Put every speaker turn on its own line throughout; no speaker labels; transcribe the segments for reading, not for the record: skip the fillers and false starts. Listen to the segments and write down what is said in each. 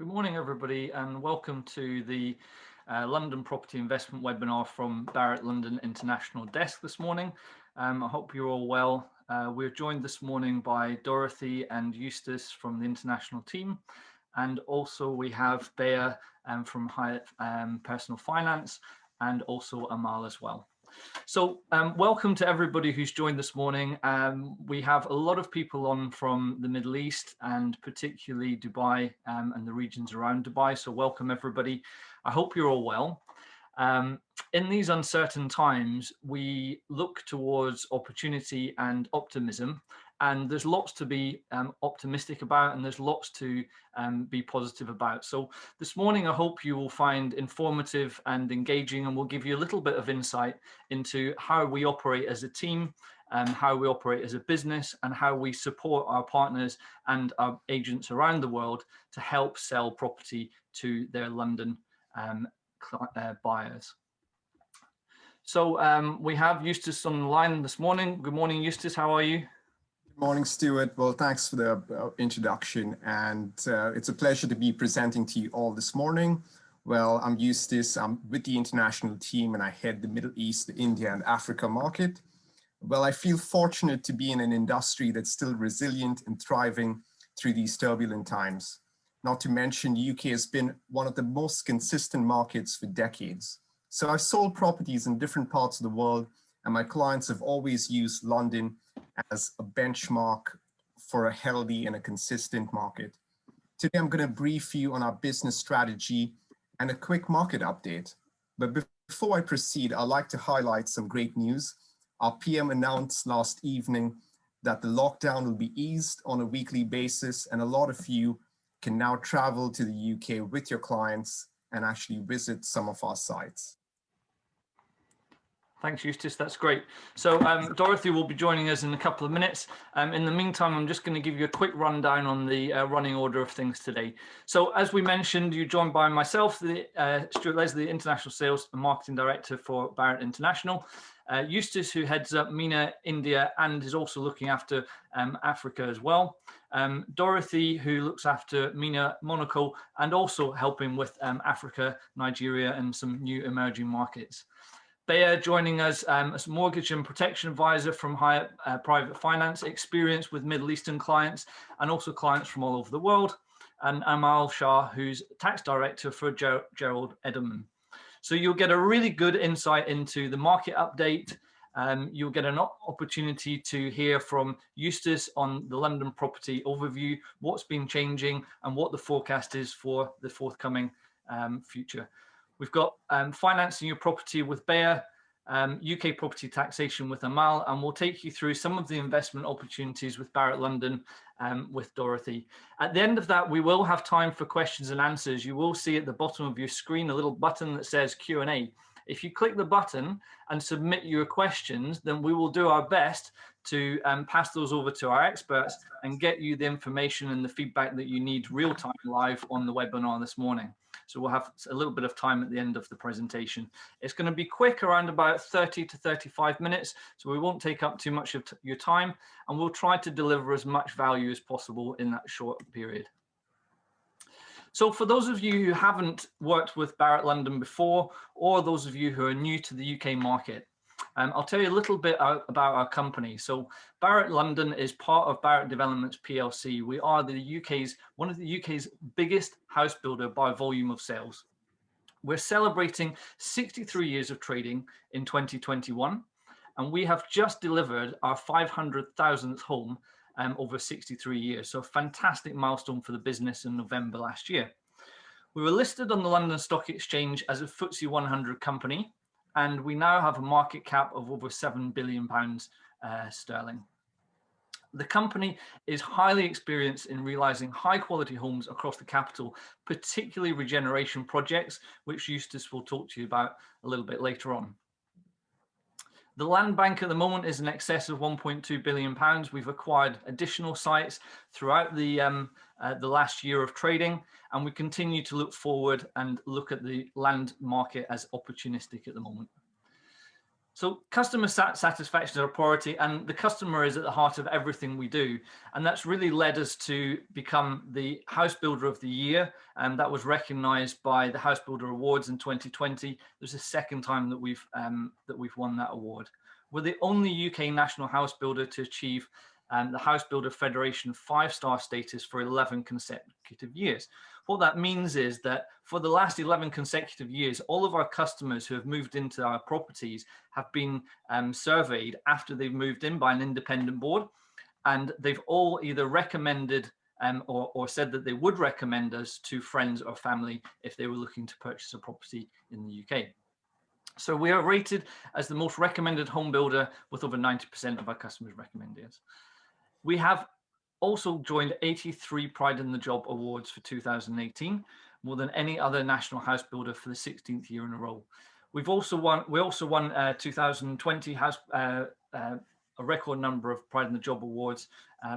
Good morning, everybody, and welcome to the London Property Investment webinar from Barratt London International Desk this morning. I hope you're all well. We're joined this morning by Dorothy and Eustace from the international team, and also we have Bea from Hyatt Personal Finance, and also Amal as well. So welcome to everybody who's joined this morning. We have a lot of people on from the Middle East and particularly Dubai and the regions around Dubai. So welcome everybody. I hope you're all well. In these uncertain times, we look towards opportunity and optimism, and there's lots to be optimistic about, and there's lots to be positive about. So this morning, I hope you will find informative and engaging, and we'll give you a little bit of insight into how we operate as a team, how we operate as a business, and how we support our partners and our agents around the world to help sell property to their London buyers. So we have Eustace on the line this morning. Good morning, Eustace. How are you?
Good morning, Stuart. Well, thanks for the introduction, and it's a pleasure to be presenting to you all this morning. Well, I'm Eustace. I'm with the international team, and I head the Middle East, the India, and Africa market. Well, I feel fortunate to be in an industry that's still resilient and thriving through these turbulent times. Not to mention, the UK has been one of the most consistent markets for decades. So I've sold properties in different parts of the world, and my clients have always used London as a benchmark for a healthy and a consistent market. Today, I'm going to brief you on our business strategy and a quick market update. But before I proceed, I'd like to highlight some great news. Our PM announced last evening that the lockdown will be eased on a weekly basis, and a lot of you can now travel to the UK with your clients and actually visit some of our sites.
Thanks, Eustace. That's great. So Dorothy will be joining us in a couple of minutes. In the meantime, I'm just going to give you a quick rundown on the running order of things today. So as we mentioned, you're joined by myself, Stuart Leslie, International Sales and Marketing Director for Barratt International. Eustace, who heads up MENA, India, and is also looking after Africa as well. Dorothy, who looks after MENA, Monaco, and also helping with Africa, Nigeria, and some new emerging markets. Bea joining us as mortgage and protection advisor from Hyatt Private Finance, experience with Middle Eastern clients and also clients from all over the world. And Amal Shah, who's tax director for Gerald Edelman. So you'll get a really good insight into the market update. You'll get an opportunity to hear from Eustace on the London property overview, what's been changing and what the forecast is for the forthcoming future. We've got financing your property with Bea, UK property taxation with Amal, and we'll take you through some of the investment opportunities with Barratt London with Dorothy. At the end of that, we will have time for questions and answers. You will see at the bottom of your screen a little button that says Q&A. If you click the button and submit your questions, then we will do our best to pass those over to our experts and get you the information and the feedback that you need real-time live on the webinar this morning. So we'll have a little bit of time at the end of the presentation. It's going to be quick, around about 30 to 35 minutes, so we won't take up too much of your time, and we'll try to deliver as much value as possible in that short period. So for those of you who haven't worked with Barratt London before, or those of you who are new to the UK market, I'll tell you a little bit about our company. So Barratt London is part of Barratt Developments PLC. We are one of the UK's biggest house builder by volume of sales. We're celebrating 63 years of trading in 2021, and we have just delivered our 500,000th home over 63 years. So a fantastic milestone for the business in November last year. We were listed on the London Stock Exchange as a FTSE 100 company, and we now have a market cap of over £7 billion sterling. The company is highly experienced in realising high quality homes across the capital, particularly regeneration projects, which Eustace will talk to you about a little bit later on. The land bank at the moment is in excess of £1.2 billion. We've acquired additional sites throughout the last year of trading, and we continue to look forward and look at the land market as opportunistic at the moment. So customer satisfaction is our priority, and the customer is at the heart of everything we do. And that's really led us to become the House Builder of the Year. And that was recognized by the House Builder Awards in 2020. There's a second time that we've won that award. We're the only UK national house builder to achieve the House Builder Federation 5-star status for 11 consecutive years. What that means is that for the last 11 consecutive years, all of our customers who have moved into our properties have been surveyed after they've moved in by an independent board, and they've all either recommended or said that they would recommend us to friends or family if they were looking to purchase a property in the UK. So we are rated as the most recommended home builder with over 90% of our customers recommending us. We have also joined 83 Pride in the Job Awards for 2018, more than any other national house builder for the 16th year in a row. We also won 2020 a record number of Pride in the Job Awards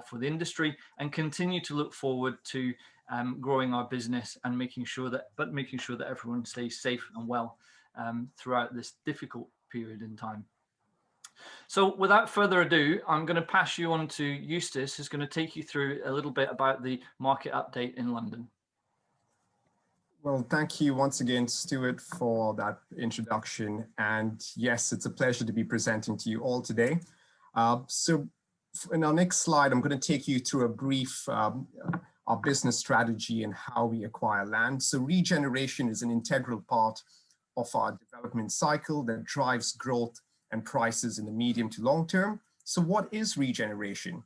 for the industry, and continue to look forward to growing our business and making sure that everyone stays safe and well throughout this difficult period in time. So without further ado, I'm going to pass you on to Eustace, who's going to take you through a little bit about the market update in London.
Well, thank you once again, Stuart, for that introduction. And yes, it's a pleasure to be presenting to you all today. So in our next slide, I'm going to take you through a brief our business strategy and how we acquire land. So regeneration is an integral part of our development cycle that drives growth and prices in the medium to long term. So what is regeneration?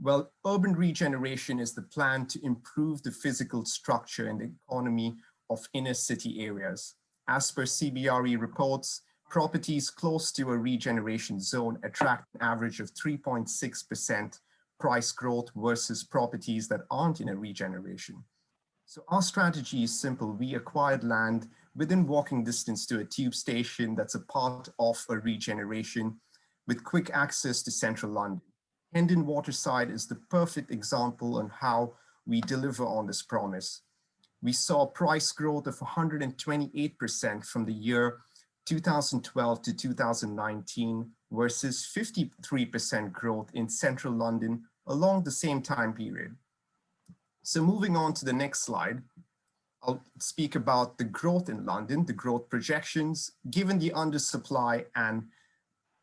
Well, urban regeneration is the plan to improve the physical structure and the economy of inner city areas. As per CBRE reports, properties close to a regeneration zone attract an average of 3.6% price growth versus properties that aren't in a regeneration. So our strategy is simple. We acquired land within walking distance to a tube station that's a part of a regeneration with quick access to central London. Hendon Waterside is the perfect example on how we deliver on this promise. We saw price growth of 128% from the year 2012 to 2019 versus 53% growth in central London along the same time period. So moving on to the next slide, I'll speak about the growth in London, the growth projections, given the undersupply and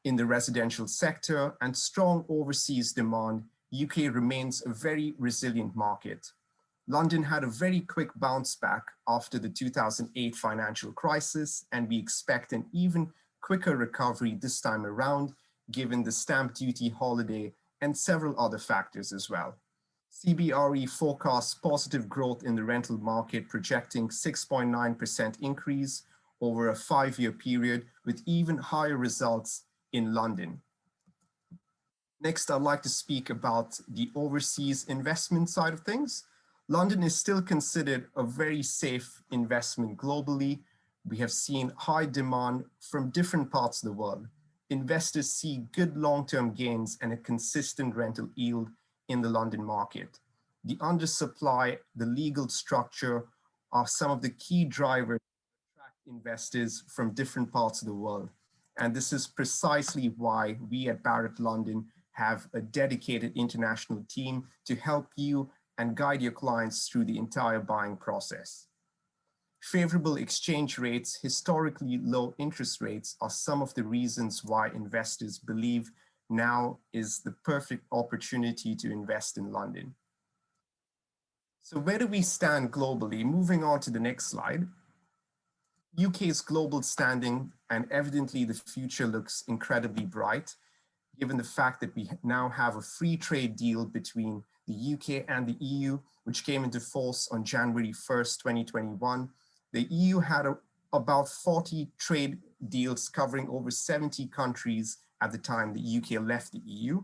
in the residential sector and strong overseas demand, UK remains a very resilient market. London had a very quick bounce back after the 2008 financial crisis, and we expect an even quicker recovery this time around, given the stamp duty holiday and several other factors as well. CBRE forecasts positive growth in the rental market, projecting 6.9% increase over a 5-year period with even higher results in London. Next, I'd like to speak about the overseas investment side of things. London is still considered a very safe investment globally. We have seen high demand from different parts of the world. Investors see good long-term gains and a consistent rental yield in the London market. The undersupply, the legal structure are some of the key drivers that attract investors from different parts of the world. And this is precisely why we at Barratt London have a dedicated international team to help you and guide your clients through the entire buying process. Favorable exchange rates, historically low interest rates are some of the reasons why investors believe now is the perfect opportunity to invest in London. So where do we stand globally? Moving on to the next slide. UK's global standing, and evidently the future looks incredibly bright, given the fact that we now have a free trade deal between the UK and the EU, which came into force on January 1st, 2021. The EU had about 40 trade deals covering over 70 countries at the time the UK left the EU.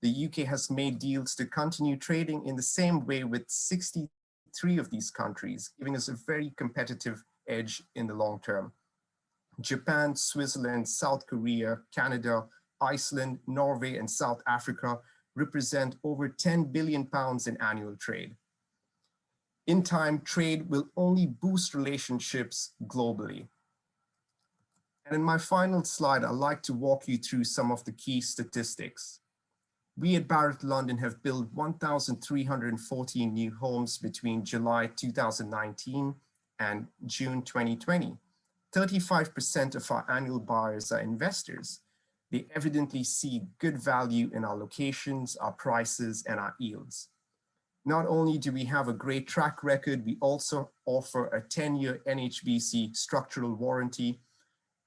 The UK has made deals to continue trading in the same way with 63 of these countries, giving us a very competitive edge in the long term. Japan, Switzerland, South Korea, Canada, Iceland, Norway, and South Africa represent over £10 billion in annual trade. In time, trade will only boost relationships globally. And in my final slide, I'd like to walk you through some of the key statistics. We at Barratt London have built 1,314 new homes between July 2019 and June 2020. 35% of our annual buyers are investors. They evidently see good value in our locations, our prices, and our yields. Not only do we have a great track record, we also offer a 10-year NHBC structural warranty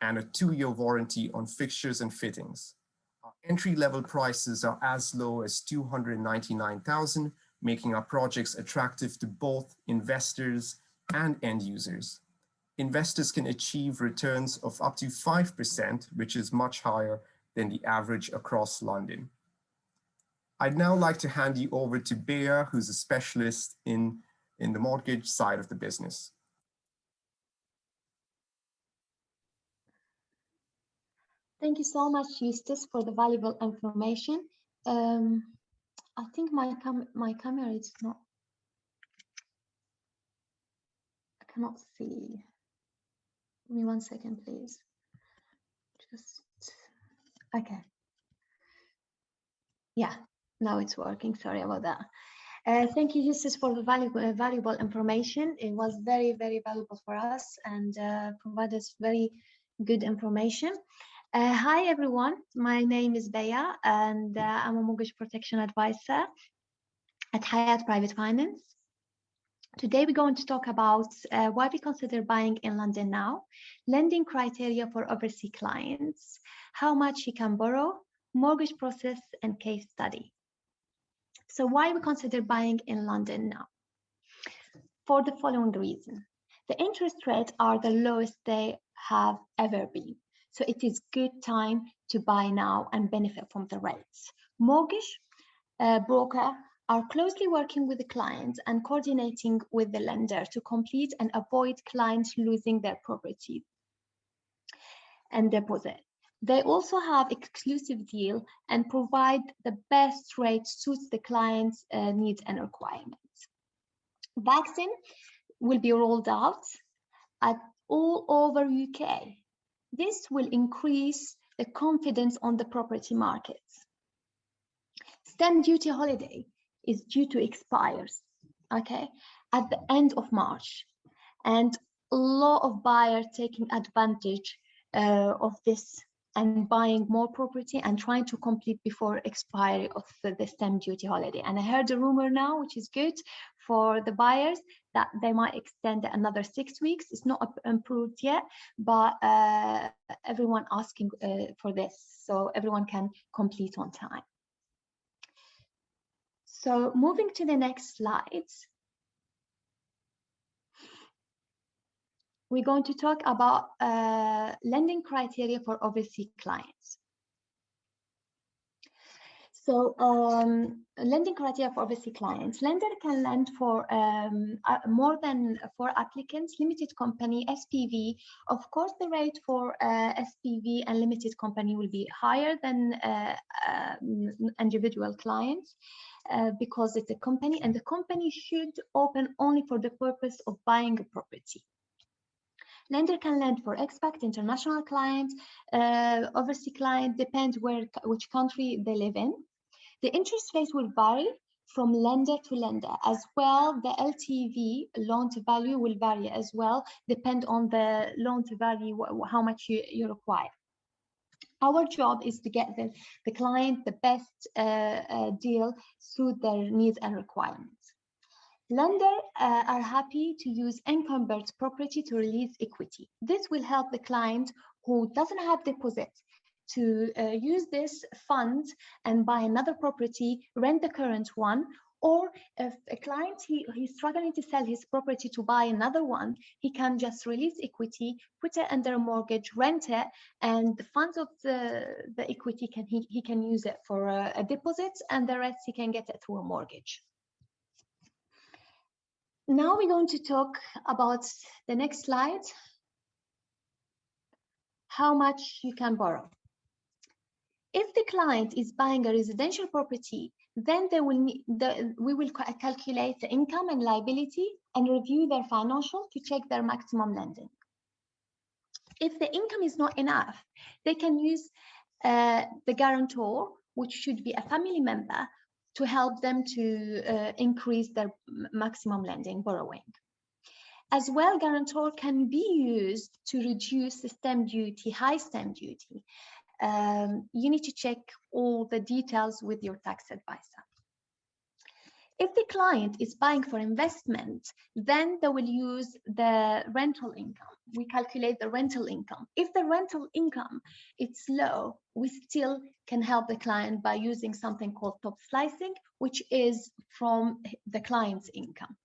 and a 2-year warranty on fixtures and fittings. Our entry-level prices are as low as $299,000, making our projects attractive to both investors and end users. Investors can achieve returns of up to 5%, which is much higher than the average across London. I'd now like to hand you over to Bea, who's a specialist in the mortgage side of the business.
Thank you so much, Eustace, for the valuable information. I think my camera is not, I cannot see. Give me 1 second, please. Just, okay. Yeah, now it's working, sorry about that. Thank you, Eustace, for the valuable information. It was very, very valuable for us and provided us very good information. Hi, everyone. My name is Bea, and I'm a mortgage protection advisor at Hayat Private Finance. Today, we're going to talk about why we consider buying in London now, lending criteria for overseas clients, how much you can borrow, mortgage process, and case study. So why we consider buying in London now? For the following reason. The interest rates are the lowest they have ever been. So it is good time to buy now and benefit from the rates. Mortgage broker are closely working with the clients and coordinating with the lender to complete and avoid clients losing their property and deposit. They also have exclusive deal and provide the best rate suits the client's needs and requirements. Vaccine will be rolled out at all over UK. This will increase the confidence on the property markets. Stamp duty holiday is due to expire, okay, at the end of March. And a lot of buyers taking advantage of this and buying more property and trying to complete before expiry of the stamp duty holiday. And I heard a rumor now, which is good for the buyers, that they might extend another 6 weeks. It's not approved yet, but everyone asking for this, so everyone can complete on time. So moving to the next slides, we're going to talk about lending criteria for overseas clients. So lending criteria for overseas clients. Lender can lend for more than 4 applicants, limited company, SPV. Of course, the rate for SPV and limited company will be higher than individual clients because it's a company, and the company should open only for the purpose of buying a property. Lender can lend for expat, international clients, overseas client, depends which country they live in. The interest rates will vary from lender to lender. As well, the LTV, loan to value, will vary as well, depend on the loan to value, how much you require. Our job is to get the client the best deal suit their needs and requirements. Lenders are happy to use encumbered property to release equity. This will help the client who doesn't have deposit to use this fund and buy another property, rent the current one, or if a client he's struggling to sell his property to buy another one, he can just release equity, put it under a mortgage, rent it, and the funds of the equity he can use it for a deposit, and the rest he can get it through a mortgage. Now we're going to talk about the next slide, how much you can borrow. If the client is buying a residential property, then they will we will calculate the income and liability and review their financial to check their maximum lending. If the income is not enough, they can use the guarantor, which should be a family member, to help them to increase their maximum lending borrowing. As well, guarantor can be used to reduce the stamp duty, high stamp duty. You need to check all the details with your tax advisor. If the client is buying for investment, then they will use the rental income. We calculate the rental income. If the rental income is low, we still can help the client by using something called top slicing, which is from the client's income.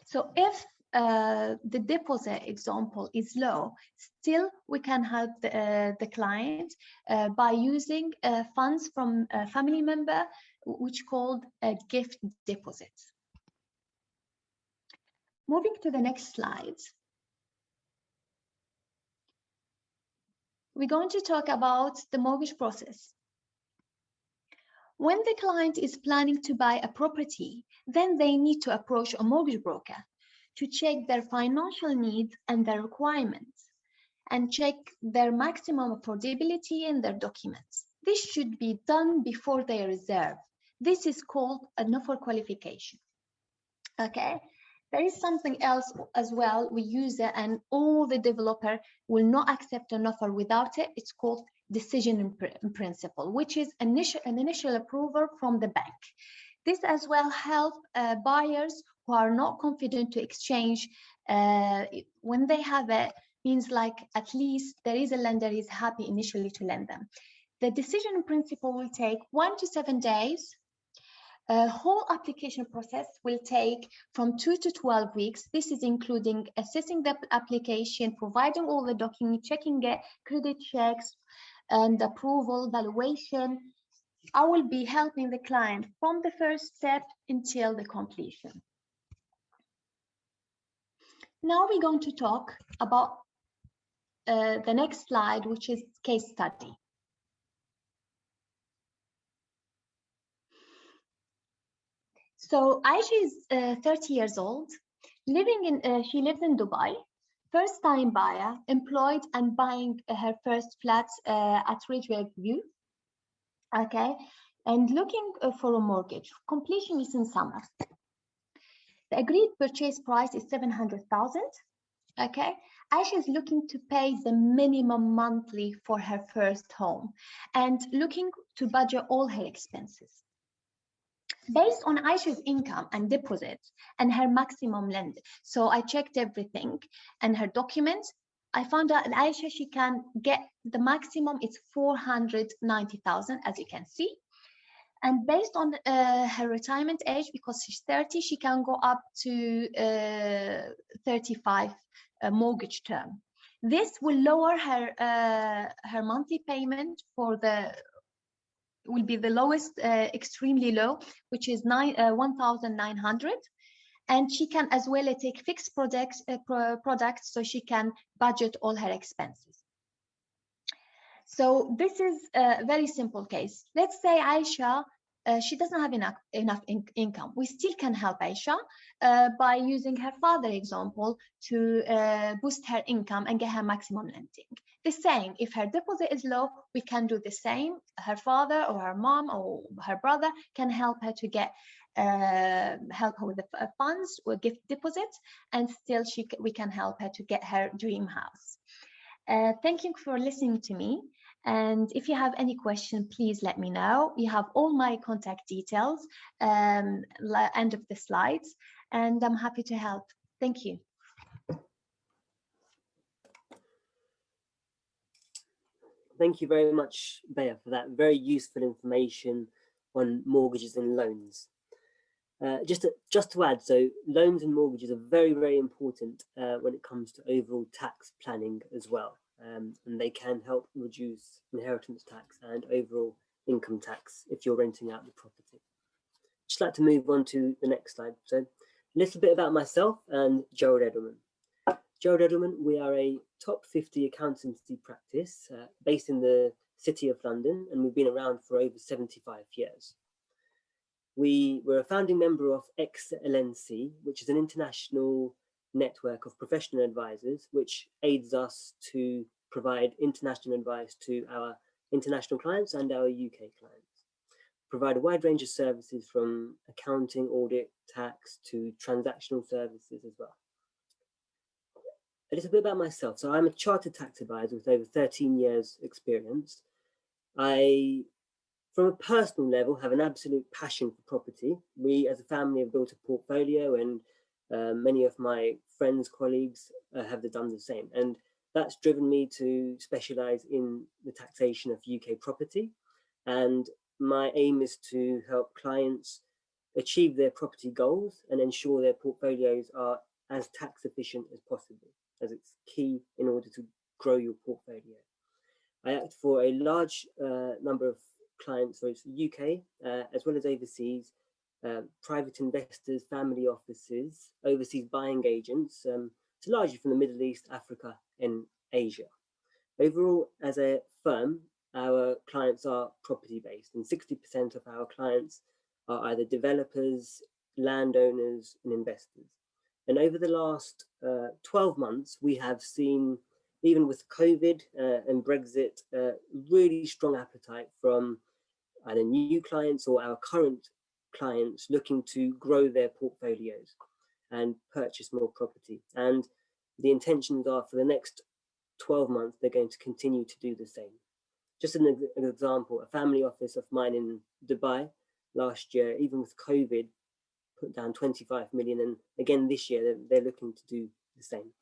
So if the deposit example is low, still we can help the client by using funds from a family member, which called a gift deposit. Moving to the next slide, we're going to talk about the mortgage process. When the client is planning to buy a property, then they need to approach a mortgage broker to check their financial needs and their requirements, and check their maximum affordability and their documents. This should be done before they reserve. This is called an offer qualification. Okay, there is something else as well. We use it, and all the developer will not accept an offer without it. It's called decision in principle, which is an initial approval from the bank. This as well help buyers who are not confident to exchange. When they have it, means like at least there is a lender is happy initially to lend them. The decision in principle will take 1 to 7 days. Whole application process will take from 2 to 12 weeks. This is including assessing the application, providing all the documents, checking it, credit checks, and approval, valuation. I will be helping the client from the first step until the completion. Now we're going to talk about the next slide, which is case study. So Aisha is 30 years old, she lives in Dubai, first time buyer, employed and buying her first flat at Ridgeway View. Okay, and looking for a mortgage. Completion is in summer. The agreed purchase price is 700,000. Okay, Aisha is looking to pay the minimum monthly for her first home and looking to budget all her expenses. Based on Aisha's income and deposits and her maximum lend, so I checked everything and her documents. I found out that Aisha, she can get the maximum, it's 490,000, as you can see. And based on her retirement age, because she's 30, she can go up to 35 mortgage term. This will lower her monthly payment for will be the lowest, extremely low, which is 1,900. And she can as well take fixed products, so she can budget all her expenses. So this is a very simple case. Let's say Aisha, she doesn't have enough income. We still can help Aisha by using her father example to boost her income and get her maximum lending. The same, if her deposit is low, we can do the same. Her father or her mom or her brother can help her to get help her with the funds or gift deposits, and still we can help her to get her dream house. Thank you for listening to me. And if you have any question, please let me know. You have all my contact details, end of the slides, and I'm happy to help. Thank you.
Thank you very much, Bea, for that very useful information on mortgages and loans. Just to add, so loans and mortgages are very, very important when it comes to overall tax planning as well. And they can help reduce inheritance tax and overall income tax if you're renting out the property. Just like to move on to the next slide. So a little bit about myself and Gerald Edelman. Gerald Edelman, we are a top 50 accountancy practice based in the City of London, and we've been around for over 75 years. We were a founding member of XLNC, which is an international network of professional advisors, which aids us to provide international advice to our international clients and our UK clients. Provide a wide range of services from accounting, audit, tax to transactional services as well. A little bit about myself. So I'm a chartered tax advisor with over 13 years experience. I, from a personal level, have an absolute passion for property. We as a family have built a portfolio, and many of my friends, colleagues have done the same. And that's driven me to specialize in the taxation of UK property. And my aim is to help clients achieve their property goals and ensure their portfolios are as tax efficient as possible, as it's key in order to grow your portfolio. I act for a large number of clients, so it's UK as well as overseas, private investors, family offices, overseas buying agents, so largely from the Middle East, Africa and Asia. Overall, as a firm, our clients are property based, and 60% of our clients are either developers, landowners and investors. And over the last 12 months, we have seen, even with COVID and Brexit, really strong appetite from either new clients or our current clients looking to grow their portfolios and purchase more property. And the intentions are for the next 12 months, they're going to continue to do the same. Just an example, a family office of mine in Dubai last year, even with COVID, put down 25 million. And again, this year, they're looking to do the same.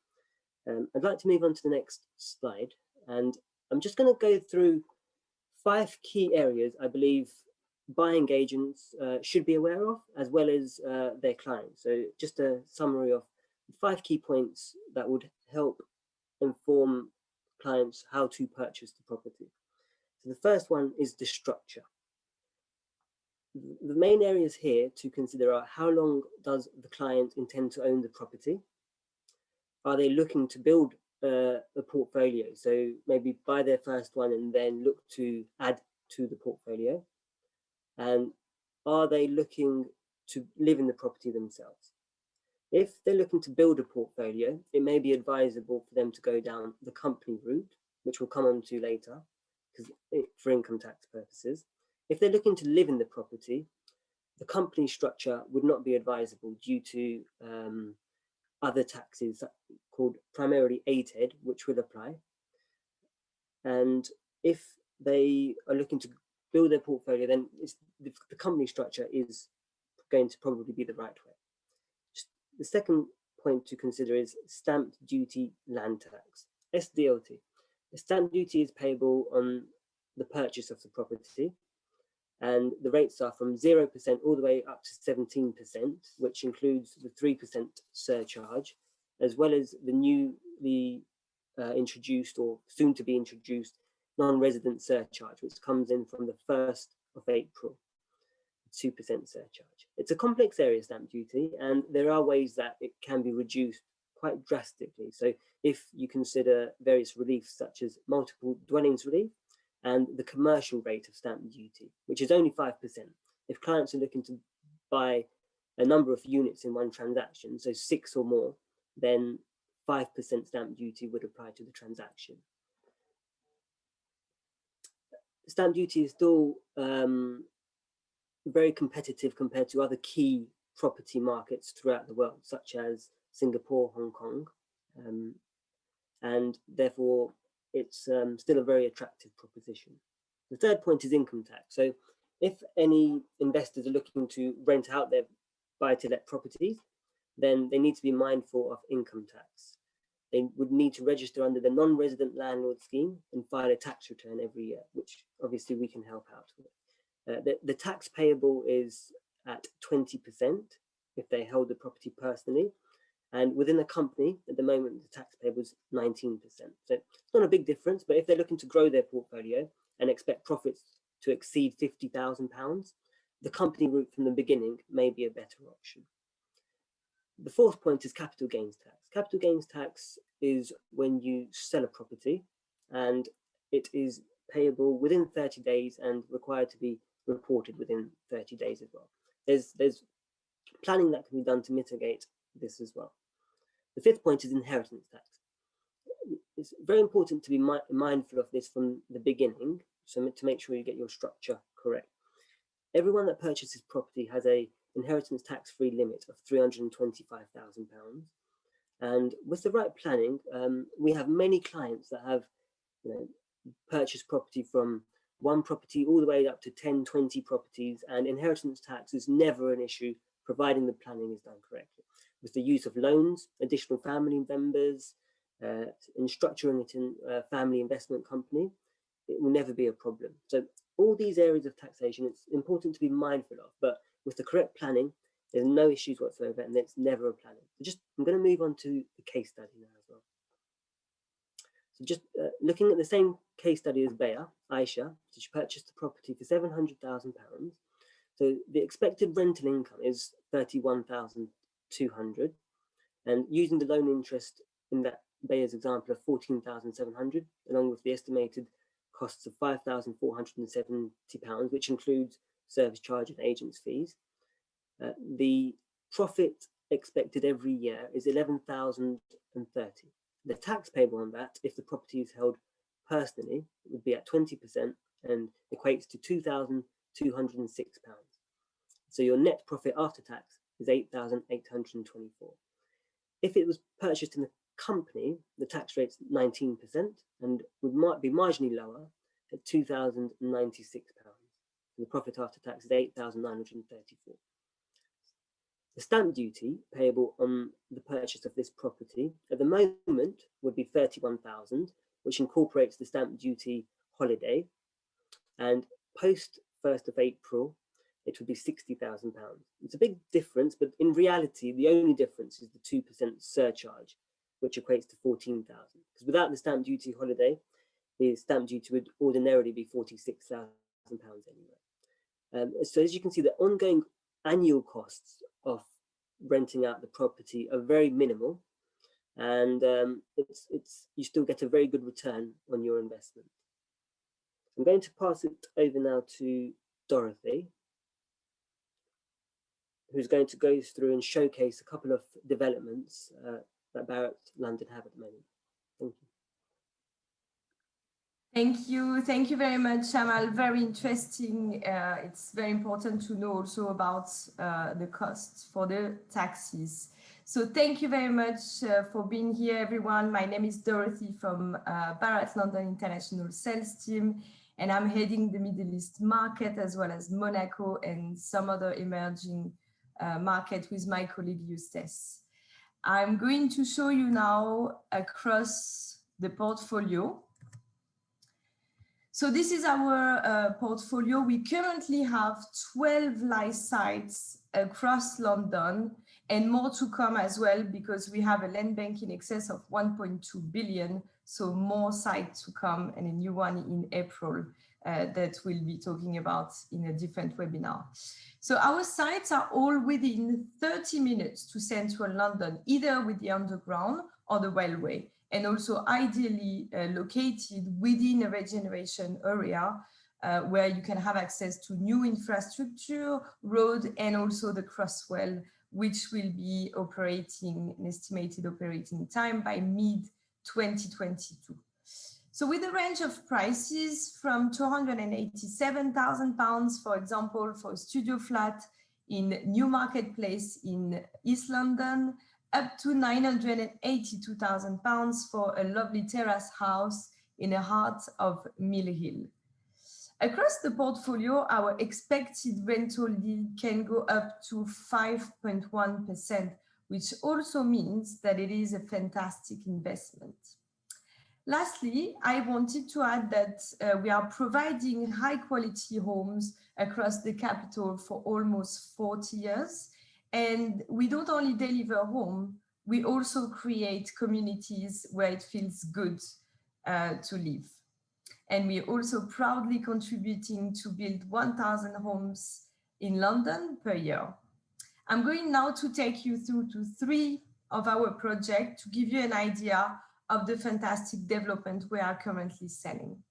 I'd like to move on to the next slide. And I'm just going to go through 5 key areas I believe buying agents should be aware of, as well as their clients. So just a summary of 5 key points that would help inform clients how to purchase the property. So the first one is the structure. The main areas here to consider are: how long does the client intend to own the property? Are they looking to build a portfolio? So maybe buy their first one and then look to add to the portfolio. And are they looking to live in the property themselves? If they're looking to build a portfolio, it may be advisable for them to go down the company route, which we'll come on to later, because for income tax purposes. If they're looking to live in the property, the company structure would not be advisable due to other taxes called primarily ATED, which will apply. And if they are looking to build their portfolio, then the company structure is going to probably be the right way. The second point to consider is stamp duty land tax, SDLT. The stamp duty is payable on the purchase of the property, and the rates are from 0% all the way up to 17%, which includes the 3% surcharge, as well as the newly introduced or soon to be introduced non-resident surcharge, which comes in from the 1st of April, 2% surcharge. It's a complex area, stamp duty, and there are ways that it can be reduced quite drastically. So if you consider various reliefs such as multiple dwellings relief and the commercial rate of stamp duty, which is only 5%. If clients are looking to buy a number of units in one transaction, so 6 or more, then 5% stamp duty would apply to the transaction. Stamp duty is still very competitive compared to other key property markets throughout the world, such as Singapore, Hong Kong, and therefore it's still a very attractive proposition. The third point is income tax. So if any investors are looking to rent out their buy-to-let properties, then they need to be mindful of income tax. They would need to register under the non-resident landlord scheme and file a tax return every year, which obviously we can help out with. The tax payable is at 20% if they hold the property personally. And within the company, at the moment, the tax payable is 19%. So it's not a big difference, but if they're looking to grow their portfolio and expect profits to exceed £50,000, the company route from the beginning may be a better option. The fourth point is capital gains tax. Capital gains tax is when you sell a property and it is payable within 30 days and required to be reported within 30 days as well. There's planning that can be done to mitigate this as well. The fifth point is inheritance tax. It's very important to be mindful of this from the beginning, so to make sure you get your structure correct. Everyone that purchases property has a inheritance tax-free limit of £325,000. And with the right planning, we have many clients that have purchased property from one property all the way up to 10, 20 properties, and inheritance tax is never an issue, providing the planning is done correctly. With the use of loans, additional family members, in structuring it in a family investment company, it will never be a problem. So all these areas of taxation, it's important to be mindful of, but with the correct planning, there's no issues whatsoever, and it's never a planning. So I'm going to move on to the case study now as well. So just looking at the same case study as Aisha, she purchased the property for £700,000. So the expected rental income is £31,200, and using the loan interest in that Baya's example of £14,700, along with the estimated costs of £5,470, which includes service charge and agents' fees. The profit expected every year is £11,030. The tax payable on that, if the property is held personally, would be at 20% and equates to £2,206. So your net profit after tax is £8,824. If it was purchased in a company, the tax rate's 19% and might be marginally lower at £2,096. The profit after tax is £8,934. The stamp duty payable on the purchase of this property at the moment would be £31,000, which incorporates the stamp duty holiday, and post 1st of April, it would be £60,000. It's a big difference, but in reality, the only difference is the 2% surcharge, which equates to £14,000. Because without the stamp duty holiday, the stamp duty would ordinarily be £46,000 anyway. So as you can see, the ongoing annual costs of renting out the property are very minimal, and you still get a very good return on your investment. I'm going to pass it over now to Dorothy, who's going to go through and showcase a couple of developments that Barratt London have at the moment. Thank you.
Thank you very much, Amal. Very interesting. It's very important to know also about the costs for the taxes. So thank you very much for being here, everyone. My name is Dorothy from Barratt London International Sales Team, and I'm heading the Middle East market as well as Monaco and some other emerging market with my colleague Eustace. I'm going to show you now across the portfolio. So this is our portfolio. We currently have 12 live sites across London and more to come as well, because we have a land bank in excess of 1.2 billion. So more sites to come, and a new one in April that we'll be talking about in a different webinar. So our sites are all within 30 minutes to central London, either with the underground or the railway, and also ideally located within a regeneration area where you can have access to new infrastructure, road, and also the Crosswell, which will be operating an estimated operating time by mid-2022. So with a range of prices from £287,000, for example, for a studio flat in Newmarket Place in East London, up to £982,000 for a lovely terrace house in the heart of Mill Hill. Across the portfolio, our expected rental yield can go up to 5.1%, which also means that it is a fantastic investment. Lastly, I wanted to add that we are providing high quality homes across the capital for almost 40 years. And we don't only deliver home, we also create communities where it feels good to live. And we're also proudly contributing to build 1,000 homes in London per year. I'm going now to take you through to 3 of our projects to give you an idea of the fantastic development we are currently selling.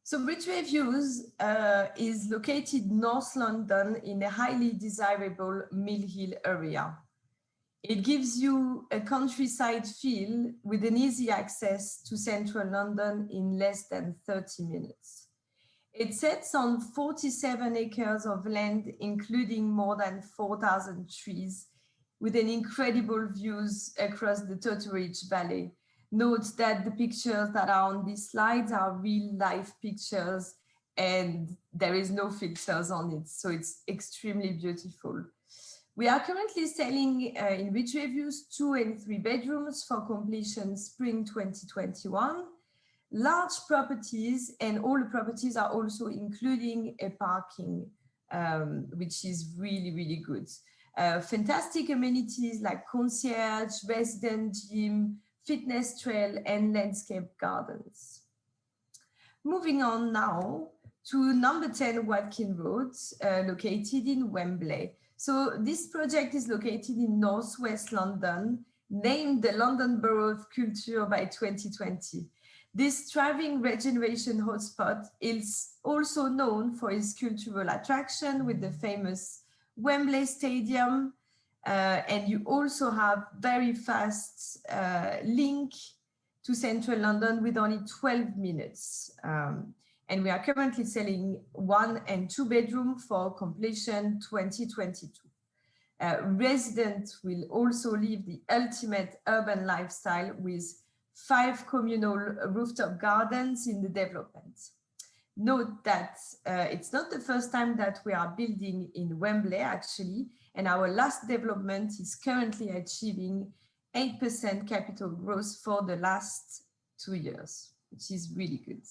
So Ridgeway Views is located North London in a highly desirable Mill Hill area. It gives you a countryside feel with an easy access to central London in less than 30 minutes. It sits on 47 acres of land, including more than 4,000 trees, with an incredible views across the Totteridge Valley. Note that the pictures that are on these slides are real life pictures and there is no filters on it, so it's extremely beautiful. We are currently selling in Rich Reviews 2 and 3 bedrooms for completion spring 2021. Large properties, and all the properties are also including a parking, which is really, really good. Fantastic amenities like concierge, resident gym, fitness trail, and landscape gardens. Moving on now to number 10 Watkin Road, located in Wembley. So this project is located in northwest London, named the London Borough of Culture by 2020. This thriving regeneration hotspot is also known for its cultural attraction with the famous Wembley Stadium, and you also have very fast link to central London with only 12 minutes. And we are currently selling 1 and 2 bedroom for completion 2022. Residents will also live the ultimate urban lifestyle with 5 communal rooftop gardens in the development. Note that it's not the first time that we are building in Wembley actually, and our last development is currently achieving 8% capital growth for the last 2 years, which is really good.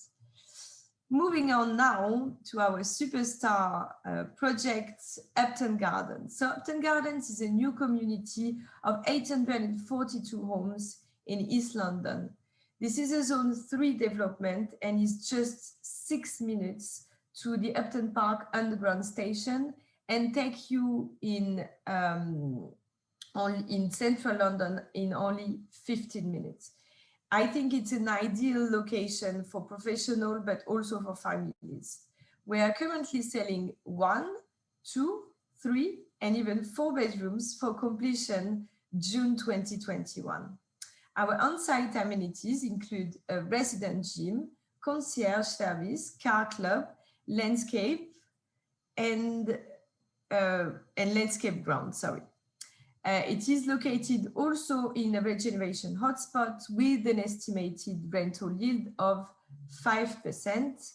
Moving on now to our superstar project, Upton Gardens. So Upton Gardens is a new community of 842 homes in East London. This is a Zone 3 development and is just 6 minutes to the Upton Park Underground Station and take you in central London in only 15 minutes. I think it's an ideal location for professional, but also for families. We are currently selling 1, 2, 3, and even 4 bedrooms for completion June 2021. Our on-site amenities include a resident gym, concierge service, car club, landscape, and landscape ground, sorry. It is located also in a regeneration hotspot with an estimated rental yield of 5%.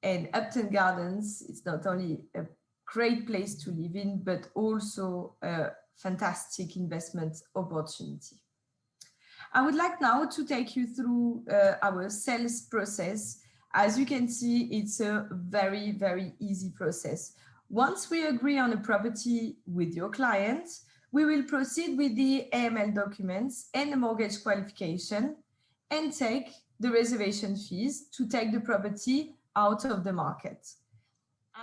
And Upton Gardens is not only a great place to live in, but also a fantastic investment opportunity. I would like now to take you through our sales process. As you can see, it's a very, very easy process. Once we agree on a property with your client, we will proceed with the AML documents and the mortgage qualification and take the reservation fees to take the property out of the market.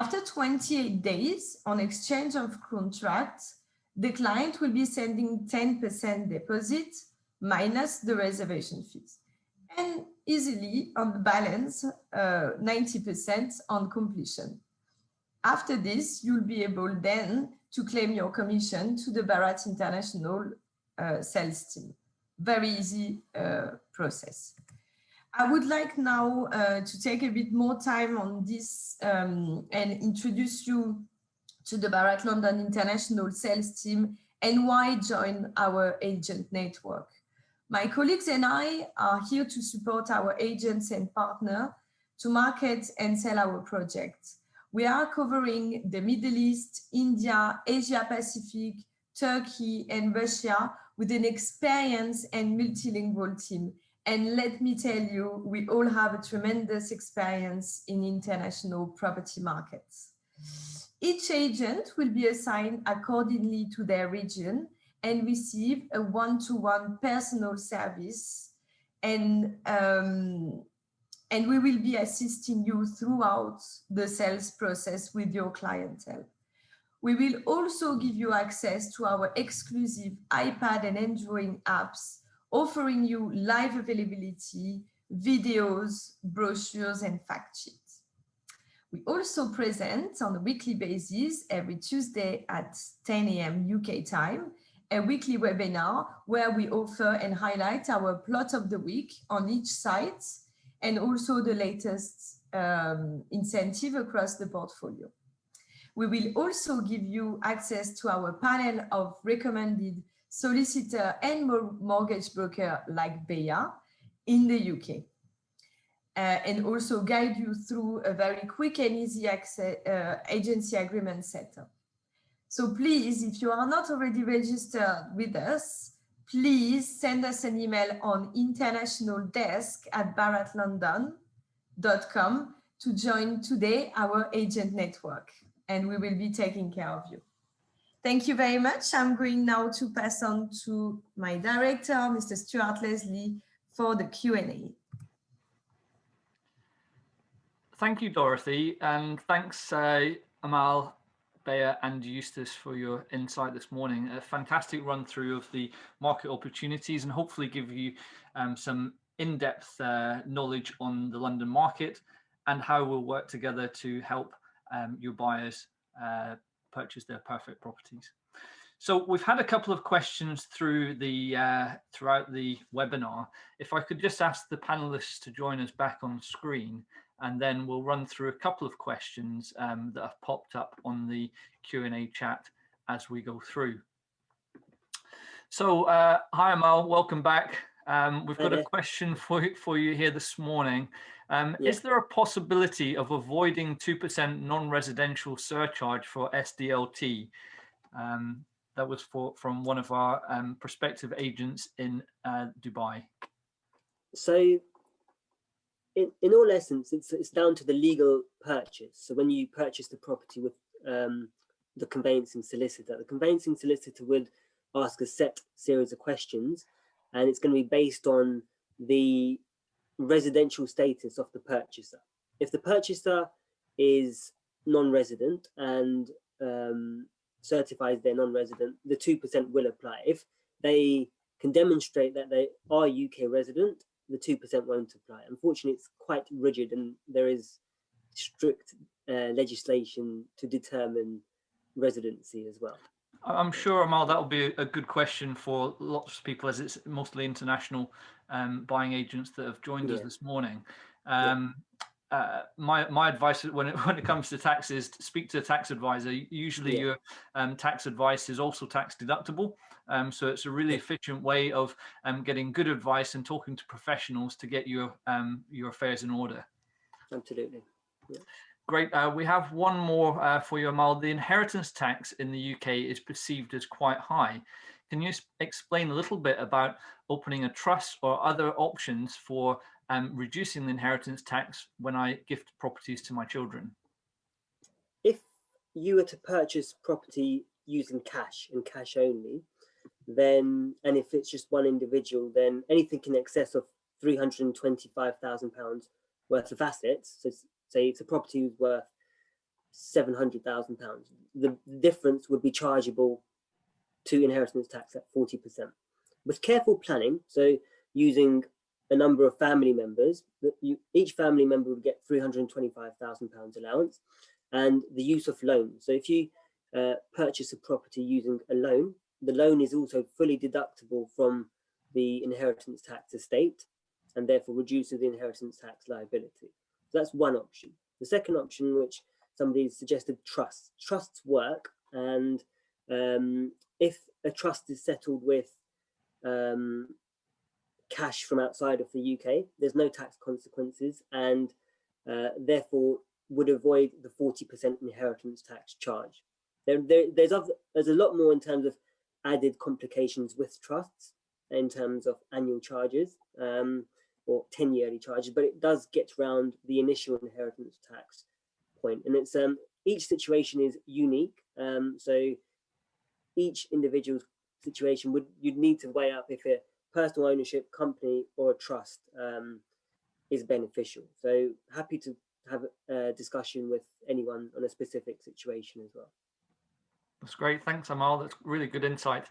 After 28 days on exchange of contract, the client will be sending 10% deposit minus the reservation fees and easily on the balance 90% on completion. After this, you'll be able then to claim your commission to the Barratt International sales team. Very easy process. I would like now to take a bit more time on this and introduce you to the Barratt London International sales team and why join our agent network. My colleagues and I are here to support our agents and partners to market and sell our projects. We are covering the Middle East, India, Asia Pacific, Turkey, and Russia with an experienced and multilingual team. And let me tell you, we all have a tremendous experience in international property markets. Each agent will be assigned accordingly to their region and receive a one-to-one personal service, and we will be assisting you throughout the sales process with your clientele. We will also give you access to our exclusive iPad and Android apps, offering you live availability, videos, brochures, and fact sheets. We also present on a weekly basis every Tuesday at 10 a.m. UK time, a weekly webinar where we offer and highlight our plot of the week on each site and also the latest incentive across the portfolio. We will also give you access to our panel of recommended solicitor and mortgage broker like Bea in the UK. And also guide you through a very quick and easy access, agency agreement setup. So please, if you are not already registered with us, please send us an email on internationaldesk@barrattlondon.com to join today our agent network, and we will be taking care of you. Thank you very much. I'm going now to pass on to my director, Mr. Stuart Leslie, for the Q&A.
Thank you, Dorothy, and thanks Amal, Bea and Eustace for your insight this morning. A fantastic run through of the market opportunities and hopefully give you some in-depth knowledge on the London market and how we'll work together to help your buyers purchase their perfect properties. So we've had a couple of questions through the throughout the webinar. If I could just ask the panelists to join us back on screen, and then we'll run through a couple of questions that have popped up on the Q&A chat as we go through. So hi Amal, welcome back. We've got a question for you here this morning. Is there a possibility of avoiding 2% non-residential surcharge for SDLT? That was from one of our prospective agents in Dubai.
So in all essence, it's down to the legal purchase. So when you purchase the property with the conveyancing solicitor would ask a set series of questions, and it's going to be based on the residential status of the purchaser. If the purchaser is non-resident and certifies they're non-resident, the 2% will apply. If they can demonstrate that they are UK resident, the 2% won't apply. Unfortunately, it's quite rigid and there is strict legislation to determine residency as well.
I'm sure, Amal, that'll be a good question for lots of people, as it's mostly international buying agents that have joined us this morning. My advice when it comes to taxes, to speak to a tax advisor. Usually your tax advice is also tax deductible. So it's a really efficient way of getting good advice and talking to professionals to get your affairs in order.
Absolutely. Yeah.
Great. We have one more for you, Amal. The inheritance tax in the UK is perceived as quite high. Can you explain a little bit about opening a trust or other options for reducing the inheritance tax when I gift properties to my children?
If you were to purchase property using cash and cash only, then, and if it's just one individual, then anything in excess of £325,000 worth of assets, so say it's a property worth £700,000, the difference would be chargeable to inheritance tax at 40%. With careful planning, so using a number of family members, each family member would get £325,000 allowance, and the use of loans. So if you purchase a property using a loan, the loan is also fully deductible from the inheritance tax estate and therefore reduces the inheritance tax liability. So that's one option. The second option, which somebody suggested, trusts. Trusts work, and if a trust is settled with cash from outside of the UK, there's no tax consequences, and therefore would avoid the 40% inheritance tax charge. There's a lot more in terms of added complications with trusts in terms of annual charges or 10-yearly charges, but it does get around the initial inheritance tax point. And it's each situation is unique, so each individual's situation you'd need to weigh up if a personal ownership, company, or a trust is beneficial. So happy to have a discussion with anyone on a specific situation as well.
That's great. Thanks, Amal. That's really good insight.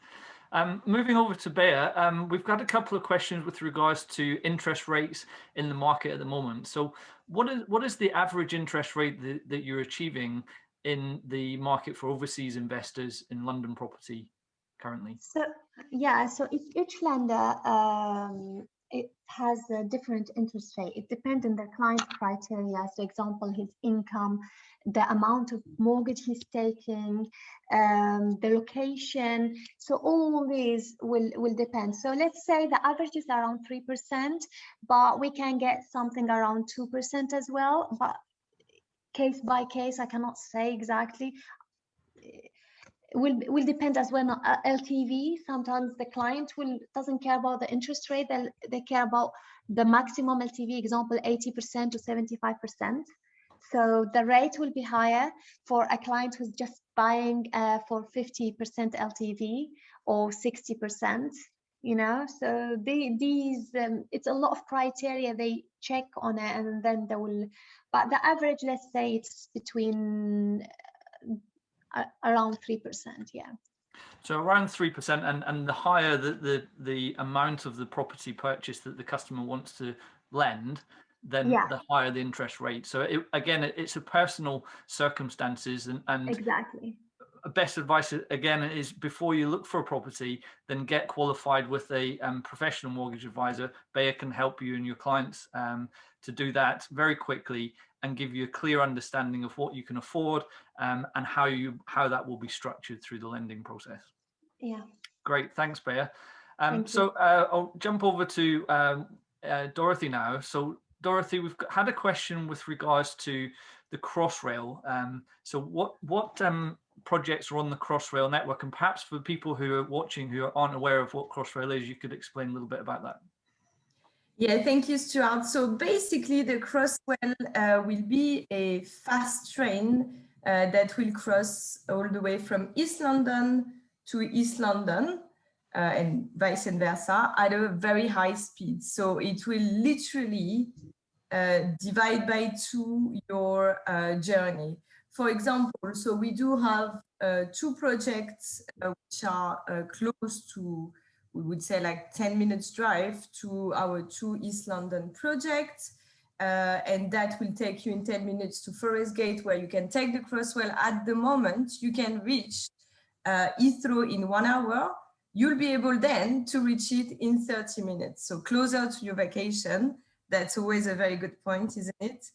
Moving over to Bea, we've got a couple of questions with regards to interest rates in the market at the moment. So what is the average interest rate that you're achieving in the market for overseas investors in London property currently?
So yeah, so each lender it has a different interest rate. It depends on the client's criteria. So, example, his income, the amount of mortgage he's taking, the location. So all these will depend. So let's say the average is around 3%, but we can get something around 2% as well. But case by case, I cannot say exactly. Will depend as well on LTV. Sometimes the client doesn't care about the interest rate, they care about the maximum LTV, example 80% to 75%. So the rate will be higher for a client who's just buying for 50% LTV or 60%, you know. So these it's a lot of criteria they check on it, and then they will, but the average, let's say it's between around 3%, yeah.
So around 3%, and the higher the amount of the property purchase that the customer wants to lend, then the higher the interest rate. So it's a personal circumstances, and
exactly.
Best advice again is, before you look for a property, then get qualified with a professional mortgage advisor. Bayer can help you and your clients to do that very quickly and give you a clear understanding of what you can afford and how that will be structured through the lending process.
Yeah.
Great, thanks, Bayer.
Thank you.
I'll jump over to Dorothy now. So Dorothy, we've had a question with regards to the Crossrail. So what projects are on the Crossrail network? And perhaps for people who are watching who aren't aware of what Crossrail is, you could explain a little bit about that.
Yeah, thank you, Stuart. So basically, the Crosswell will be a fast train that will cross all the way from East London to East London and vice versa at a very high speed. So it will literally divide by 2 your journey. For example, so we do have 2 projects which are close to, we would say, like 10 minutes drive to our 2 East London projects. And that will take you in 10 minutes to Forest Gate, where you can take the Crosswell. At the moment, you can reach Heathrow in 1 hour. You'll be able then to reach it in 30 minutes. So closer to your vacation. That's always a very good point, isn't it?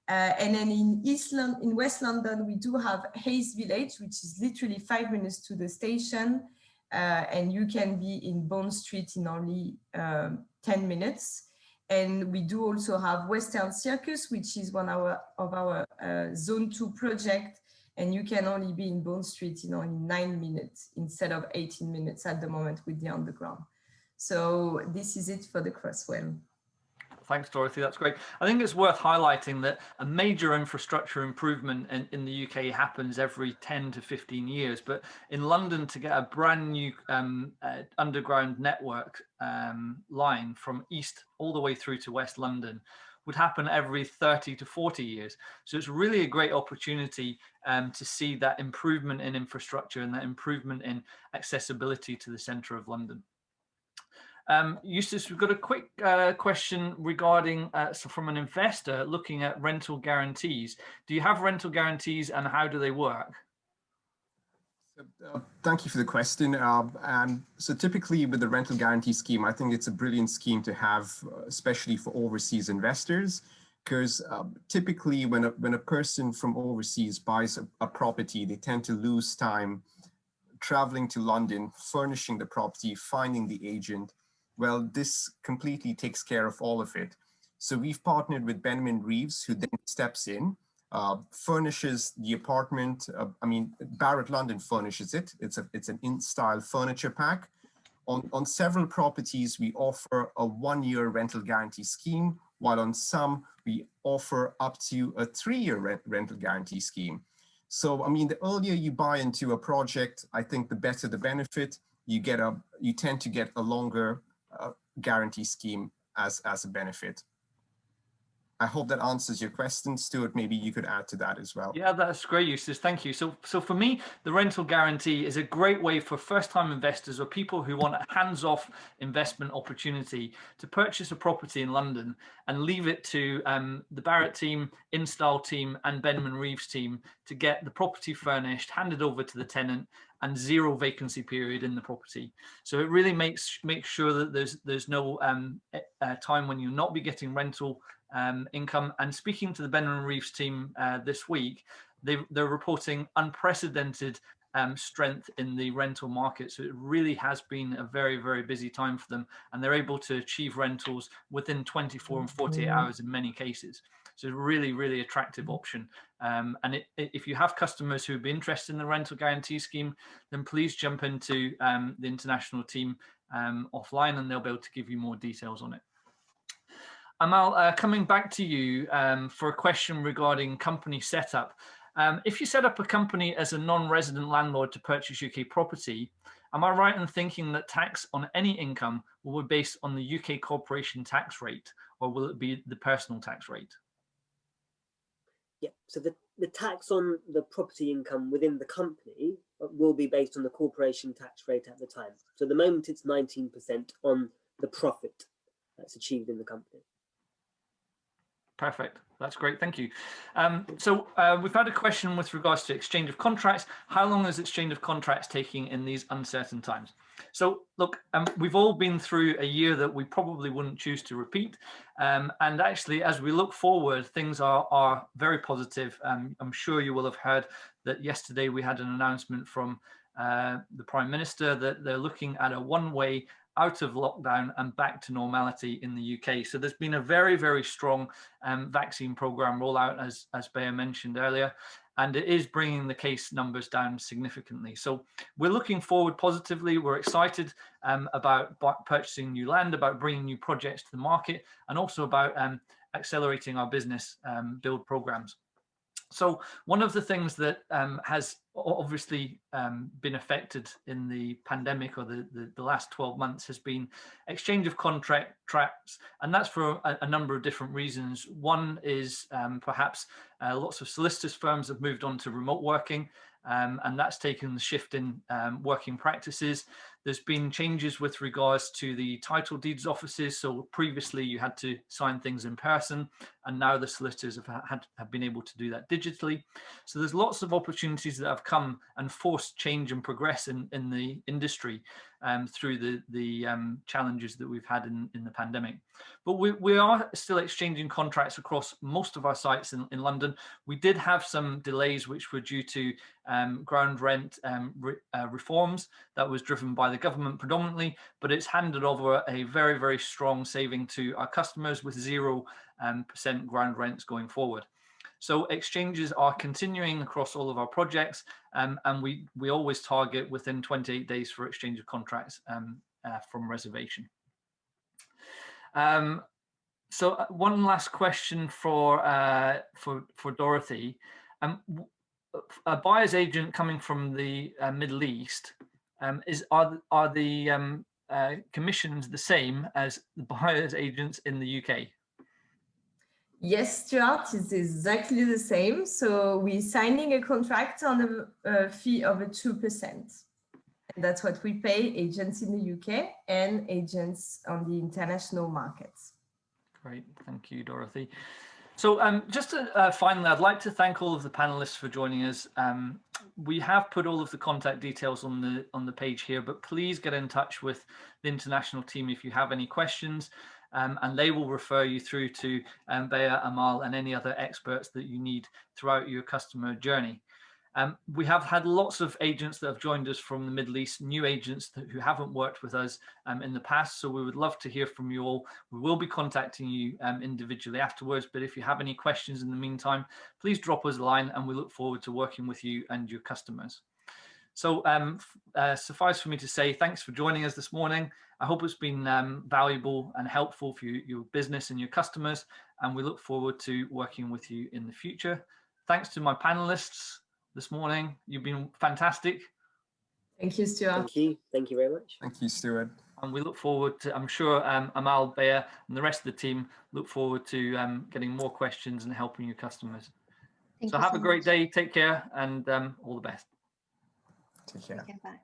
And then in West London, we do have Hayes Village, which is literally 5 minutes to the station. And you can be in Bond Street in only 10 minutes. And we do also have Western Circus, which is one of our Zone 2 project. And you can only be in Bond Street in only 9 minutes instead of 18 minutes at the moment with the underground. So this is it for the Crosswell.
Thanks, Dorothy. That's great. I think it's worth highlighting that a major infrastructure improvement in the UK happens every 10 to 15 years. But in London, to get a brand new underground network line from east all the way through to West London would happen every 30 to 40 years. So it's really a great opportunity to see that improvement in infrastructure and that improvement in accessibility to the centre of London. Eustace, we've got a quick question regarding from an investor looking at rental guarantees. Do you have rental guarantees, and how do they work?
Thank you for the question. And so typically with the rental guarantee scheme, I think it's a brilliant scheme to have, especially for overseas investors, because typically when a person from overseas buys a property, they tend to lose time traveling to London, furnishing the property, finding the agent. Well, this completely takes care of all of it. So we've partnered with Benjamin Reeves, who then steps in, furnishes the apartment. Barratt London furnishes it. It's an in-style furniture pack. On several properties, we offer a 1-year rental guarantee scheme, while on some, we offer up to a 3-year rental guarantee scheme. So, the earlier you buy into a project, I think the better the benefit. You tend to get a longer guarantee scheme as a benefit. I hope that answers your question. Stuart, maybe you could add to that as well.
Yeah, that's great, Eustace. Thank you. So for me, the rental guarantee is a great way for first-time investors or people who want a hands-off investment opportunity to purchase a property in London and leave it to the Barratt team, Install team, and Benman Reeves team to get the property furnished, handed over to the tenant, and 0 vacancy period in the property. So it really makes sure that there's no time when you'll not be getting rental income. And speaking to the Benman Reeves team this week, they're reporting unprecedented strength in the rental market. So it really has been a very, very busy time for them, and they're able to achieve rentals within 24 and 48 hours in many cases. So it's a really, really attractive option. And if you have customers who would be interested in the rental guarantee scheme, then please jump into the international team offline, and they'll be able to give you more details on it. Amal, coming back to you for a question regarding company setup. If you set up a company as a non-resident landlord to purchase UK property, am I right in thinking that tax on any income will be based on the UK corporation tax rate, or will it be the personal tax rate?
Yeah, so the tax on the property income within the company will be based on the corporation tax rate at the time. So at the moment it's 19% on the profit that's achieved in the company.
Perfect. That's great. Thank you. So we've had a question with regards to exchange of contracts. How long is exchange of contracts taking in these uncertain times? So look, we've all been through a year that we probably wouldn't choose to repeat. And actually, as we look forward, things are very positive. I'm sure you will have heard that yesterday we had an announcement from the Prime Minister that they're looking at a one-way out of lockdown and back to normality in the UK. So there's been a very, very strong vaccine program rollout, as Bayer mentioned earlier, and it is bringing the case numbers down significantly. So we're looking forward positively. We're excited about purchasing new land, about bringing new projects to the market, and also about accelerating our business build programs. So one of the things that has obviously been affected in the pandemic or the last 12 months has been exchange of contracts, and that's for a number of different reasons. One is perhaps lots of solicitors firms have moved on to remote working, and that's taken the shift in working practices. There's been changes with regards to the title deeds offices. So previously you had to sign things in person, and now the solicitors have been able to do that digitally. So there's lots of opportunities that have come and forced change and progress in the industry through the challenges that we've had in the pandemic. But we are still exchanging contracts across most of our sites in London. We did have some delays which were due to ground rent reforms that was driven by the government predominantly, but it's handed over a very, very strong saving to our customers with 0% ground rents going forward. So exchanges are continuing across all of our projects, and we always target within 28 days for exchange of contracts from reservation. So one last question for Dorothy. A buyer's agent coming from the Middle East, are the commissions the same as the buyer's agents in the UK?
Yes, Stuart, it's exactly the same. So we're signing a contract on a fee of 2%. And that's what we pay agents in the UK and agents on the international markets. Great,
thank you, Dorothy. So just to, finally, I'd like to thank all of the panelists for joining us. We have put all of the contact details on the page here, but please get in touch with the international team if you have any questions, and they will refer you through to Bayer, Amal, and any other experts that you need throughout your customer journey. We have had lots of agents that have joined us from the Middle East, new agents who haven't worked with us in the past. So we would love to hear from you all. We will be contacting you individually afterwards. But if you have any questions in the meantime, please drop us a line, and we look forward to working with you and your customers. So suffice for me to say thanks for joining us this morning. I hope it's been valuable and helpful for your business and your customers. And we look forward to working with you in the future. Thanks to my panelists this morning. You've been fantastic.
Thank you, Stuart.
Thank you. Thank you very much.
Thank you, Stuart.
And we look forward to, I'm sure Amal, Bea, and the rest of the team look forward to getting more questions and helping your customers.
Thank
So
you
have
so
a great
much.
day, take care, and all the best.
Take care.
Okay, bye.